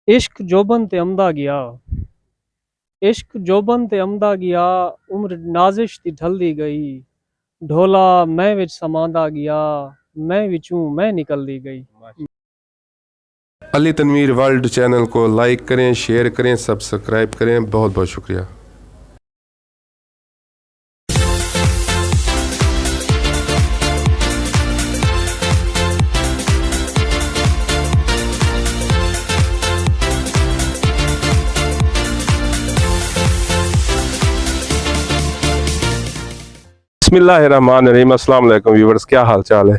عشق جوبن تے امدا گیا، عشق جوبن تے امدا گیا، عمر نازش دی ڈھلدی گئی، ڈھولا میں وچ سماندا گیا، میں وچوں میں نکلدی گئی۔ علی تنویر ورلڈ چینل کو لائک کریں، شیئر کریں، سبسکرائب کریں۔ بہت بہت شکریہ۔ بسم اللہ الرحمن الرحیم۔ السلام علیکم ویورز، کیا حال چال ہے؟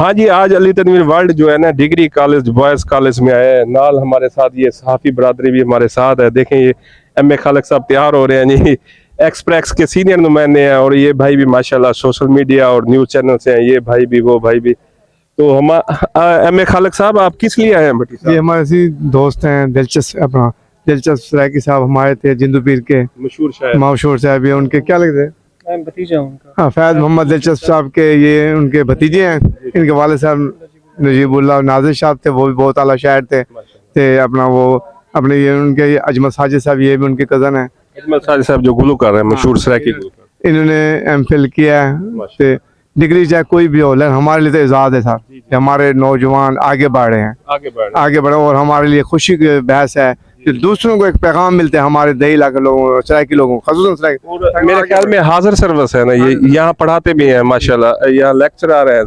ہاں جی، آج علی تنویر ورلڈ جو ہے نا ڈگری کالج بوائز کالج میں آئے ہیں۔ نال ہمارے ساتھ یہ صحافی برادری بھی ہمارے ساتھ ہے۔ دیکھیں یہ ایم اے خالق صاحب تیار ہو رہے ہیں جی، ایکسپریس کے سینئر نمائندے ہیں، اور یہ بھائی بھی ماشاءاللہ سوشل میڈیا اور نیوز چینل سے ہیں، یہ بھائی بھی وہ بھائی بھی۔ تو ہم ایم اے خالق صاحب آپ کس لیے آئے ہیں بھٹی صاحب؟ یہ ہمارے دوست ہیں دلچسپ سرائکی صاحب ہمارے تھے، جندو پیر کے مشہور صاحب، یہ ان کے کیا لگتے ہیں؟ بھتیجا ان کا ہاں، فیض محمد دلچسپ صاحب کے یہ ان کے بھتیجے ہیں۔ ان کے والد صاحب نجیب اللہ ناظر صاحب تھے، وہ بھی بہت اعلیٰ شاعر تھے۔ اپنے یہ ان کے اجمل ساجد صاحب، یہ بھی ان کے کزن ہیں۔ اجمل ساجد صاحب جو گلوکار ہیں، مشہور سرائکی گلوکار، انہوں نے ایم فل کیا ہے۔ ڈگری چاہے کوئی بھی ہو، لیکن ہمارے لیے تو اعزاز ہے صاحب کہ ہمارے نوجوان آگے بڑھ رہے ہیں، آگے بڑھے، اور ہمارے لیے خوشی کی بحث ہے کہ دوسروں کو ایک پیغام ملتے ہیں، ہمارے دیہی علاقے لوگوں، سرائکی لوگوں، خصوصاً سرائکی۔ میرے خیال میں حاضر سروس ہے نا، یہ یہاں پڑھاتے بھی ہیں ماشاءاللہ، یہاں لیکچرر ہیں۔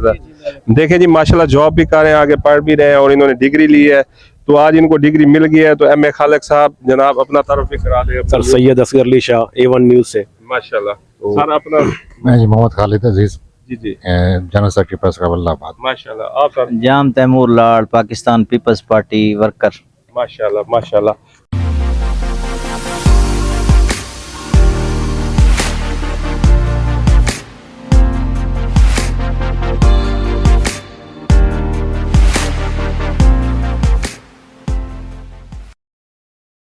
دیکھیں جی ماشاءاللہ جاب بھی کر رہے ہیں، آگے پڑھ بھی رہے ہیں، اور انہوں نے ڈگری لی ہے، تو آج ان کو ڈگری مل گئی ہے۔ تو ایم اے خالق صاحب جناب اپنا تعارف بھی کرا دیں۔ سر سید اصغر علی شاہ، A1 نیوز سے۔ ماشاءاللہ سر اپنا۔ میں جی محمد خالد عزیز، جی general secretary press club Allahabad. ماشاءاللہ آپ سر؟ جام تیمور لاڈ، پاکستان پیپلز پارٹی ورکر۔ ماشاءاللہ ماشاءاللہ۔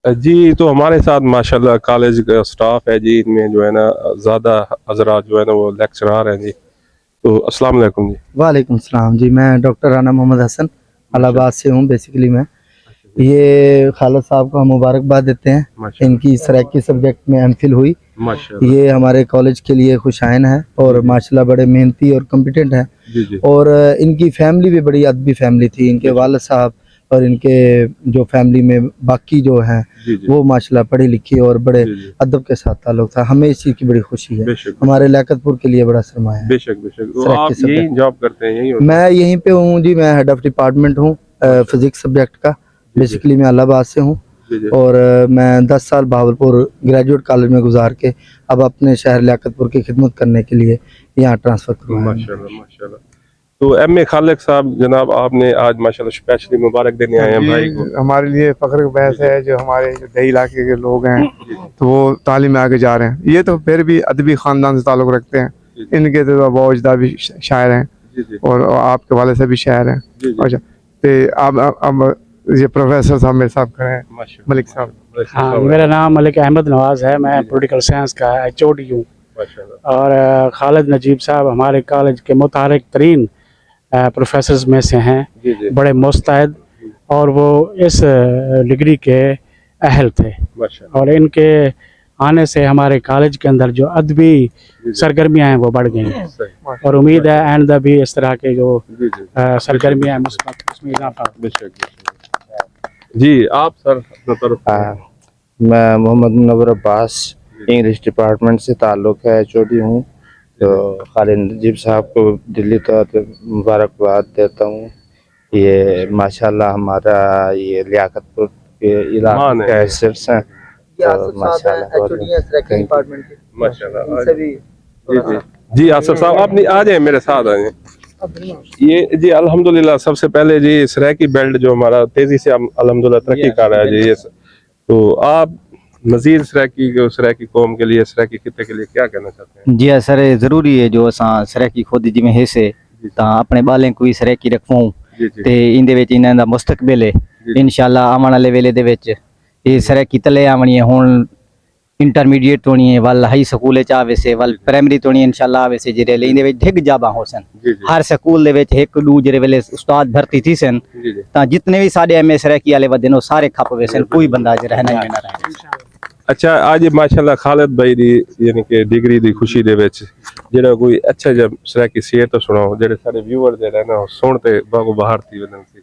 جی تو ہمارے ساتھ ماشاءاللہ کالج کا سٹاف ہے جی، ان میں جو ہے نا زیادہ حضرات جو ہے نا وہ لیکچرار ہیں جی۔ تو السلام علیکم جی۔ وعلیکم السلام جی، میں ڈاکٹر رانا محمد حسن الہ آباد سے ہوں بیسیکلی۔ میں یہ خالد صاحب کو ہم مبارکباد دیتے ہیں، ان کی سرائکی سبجیکٹ میں ایم فل ہوئی۔ یہ ہمارے کالج کے لیے خوش آئین ہے، اور ماشاءاللہ بڑے محنتی اور کمپیٹنٹ ہیں، اور ان کی فیملی بھی بڑی ادبی فیملی تھی۔ ان کے والد صاحب اور ان کے جو فیملی میں باقی جو ہیں وہ ماشاءاللہ پڑھی لکھی اور بڑے ادب کے ساتھ تعلق تھا۔ ہمیں اس چیز کی بڑی خوشی ہے، ہمارے لیاقت پور کے لیے بڑا سرمایہ ہے۔ بے شک بے شک۔ تو آپ یہی جاب کرتے ہیں؟ یہی میں یہیں پہ ہوں جی، میں ہیڈ آف ڈپارٹمنٹ ہوں فزکس سبجیکٹ کا، بیسیکلی میں الہ آباد سے ہوں، اور میں 10 سال بہاولپور گریجویٹ کالج میں گزار کے اب اپنے شہر لیاقت پور کی خدمت کرنے کے لیے یہاں ٹرانسفر کروایا۔ ماشاءاللہ ماشاءاللہ۔ تو ایم اے خالق صاحب جناب آپ نے آج ماشاءاللہ اسپیشلی مبارک دینے آئے ہیں بھائی کو۔ ہمارے لیے فخر کا بحث ہے جو ہمارے دیہی علاقے کے لوگ ہیں تو وہ تعلیم میں آگے جا رہے ہیں۔ یہ تو پھر بھی ادبی خاندان سے تعلق رکھتے ہیں، ان کے تو ابا اجداد بھی شاعر ہیں، اور آپ کے والد سے بھی شاعر ہیں۔ اچھا، تو اب یہ پروفیسر صاحب میرے ساتھ کھڑے ہیں، ملک صاحب۔ ہاں، میرا نام ملک احمد نواز ہے، میں پولیٹیکل سائنس کا HOD ہوں، اور خالد نجیب صاحب ہمارے کالج کے متحرک ترین پروفیسرز میں سے ہیں، بڑے مستعد، اور وہ اس ڈگری کے اہل تھے، اور ان کے آنے سے ہمارے کالج کے اندر جو ادبی سرگرمیاں ہیں وہ بڑھ گئی ہیں، اور امید ہے آئندہ بھی اس طرح کے جو سرگرمیاں ہیں اس میں اضافہ۔ جی آپ سر اپنا طرف؟ میں محمد منور عباس، انگلش ڈپارٹمنٹ سے تعلق ہے، HOD ہوں۔ تو خالد نجیب صاحب کو دلی طور پہ مبارکباد دیتا ہوں۔ یہ ماشاءاللہ ہمارا یہ لیاقت پور کے علاقے کا ایسٹس ہیں، جی آصف صاحب آپ آ جائیں میرے ساتھ آ جائیں۔ یہ جی الحمدللہ سب سے پہلے جی سرائکی بیلٹ جو ہمارا تیزی سے الحمدللہ ترقی کر رہا ہے جی، تو آپ مزید سرائکی قوم کے لیے، سرائکی خطے کے لیے کیا کہنا چاہتے ہیں؟ جی سر، ضروری ہے جو اساں سرائکی خود جی میں حصے تاں اپنے بالیں کوئی سرائکی رکھوں تے ان دے وچ انہاں دا مستقبل ہے انشاءاللہ آمن والے ویلے دے وچ یہ سرائکی تلے آونی ہے۔ ہن ਇੰਟਰਮੀਡੀਏਟ ਤੋਂ ਨਹੀਂ ਵੱਲ ਹਾਈ ਸਕੂਲ ਚ ਆਵੇ ਸੇ ਵੱਲ ਪ੍ਰਾਇਮਰੀ ਤੋਂ ਨਹੀਂ ਇਨਸ਼ਾਅੱਲਾ ਆਵੇ ਸੇ ਜਿਹੜੇ ਲੈਂਦੇ ਵਿੱਚ ਡਿੱਗ ਜਾਬਾਂ ਹੋ ਸਨ ਹਰ ਸਕੂਲ ਦੇ ਵਿੱਚ ਇੱਕ ਦੂ ਜਿਹੜੇ ਵੇਲੇ ਉਸਤਾਦ ਭਰਤੀ ਥੀ ਸਨ ਤਾਂ ਜਿਤਨੇ ਵੀ ਸਾਡੇ ਐਮਐਸ ਰੈਕੀ ਵਾਲੇ ਵਦੇ ਨੇ ਸਾਰੇ ਖੱਪ ਵੇ ਸਨ ਕੋਈ ਬੰਦਾ ਜ ਰਹਿਣਾ ਹੀ ਨਾ ਰਹੇ ਅੱਛਾ ਅੱਜ ਮਾਸ਼ਾਅੱਲਾ ਖਾਲਿਦ ਭਾਈ ਦੀ ਯਾਨੀ ਕਿ ਡਿਗਰੀ ਦੀ ਖੁਸ਼ੀ ਦੇ ਵਿੱਚ ਜਿਹੜਾ ਕੋਈ ਅੱਛਾ ਜਿਹਾ ਸਰਾਕੀ ਸ਼ੇਰ ਤਾਂ ਸੁਣਾਓ ਜਿਹੜੇ ਸਾਡੇ ਵਿਊਅਰ ਜਿਹੜੇ ਨੇ ਉਹ ਸੁਣ ਤੇ ਬਾਗੋ ਬਾਹਰ ਥੀ ਵਦਨ ਸੀ